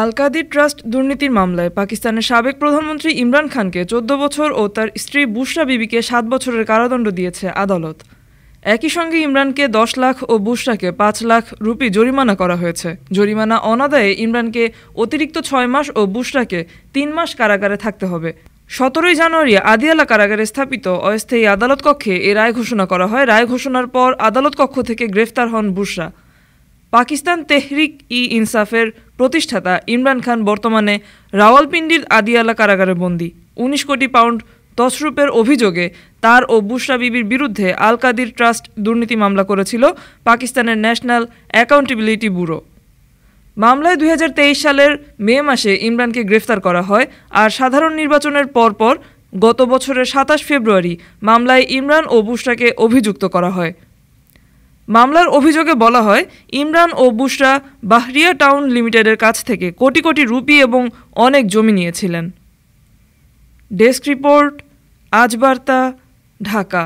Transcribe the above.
আল Kadir trust দুর্নীতির মামলায় পাকিস্তানের সাবেক প্রধানমন্ত্রী ইমরান খানকে ১৪ বছর ও তার স্ত্রী বুশরা বিবিকে ৭ বছরের কারাদণ্ড দিয়েছে আদালত। একই সঙ্গে ইমরানকে ১০ লাখ ও বুশরাকে ৫ লাখ রুপি জরিমানা করা হয়েছে। জরিমানা অনাদায়ে ইমরানকে অতিরিক্ত ৬ মাস ও বুশরাকে ৩ মাস কারাগারে থাকতে হবে। ১৭ জানুয়ারি আদিয়ালা কারাগারে স্থাপিত অস্থায়ী আদালত কক্ষে এ রায় ঘোষণা করা হয়। রায় ঘোষণার পর আদালত কক্ষ থেকে গ্রেফতার হন বুশরা। পাকিস্তান তেহরিক-ই-ইনসাফের প্রতিষ্ঠাতা ইমরান খান বর্তমানে রাওয়ালপিন্ডির আদিয়ালা কারাগারে বন্দী। ১৯ কোটি পাউন্ড তছরূপের অভিযোগে তার ও বুশরা বিবির বিরুদ্ধে আল কাদির ট্রাস্ট দুর্নীতি মামলা করেছিল পাকিস্তানের ন্যাশনাল অ্যাকাউন্টেবিলিটি ব্যুরো। মামলায় ২০২৩ সালের মে মাসে ইমরানকে গ্রেফতার করা হয়। আর সাধারণ নির্বাচনের পরপর গত বছরের ২৭ ফেব্রুয়ারি মামলায় ইমরান ও বুশরাকে অভিযুক্ত করা হয়। মামলার অভিযোগে বলা হয়, ইমরান ও বুশরা বাহরিয়া টাউন লিমিটেডের কাছ থেকে কোটি কোটি রুপি এবং অনেক জমি নিয়েছিলেন। ডেস্ক রিপোর্ট, আজ বার্তা, ঢাকা।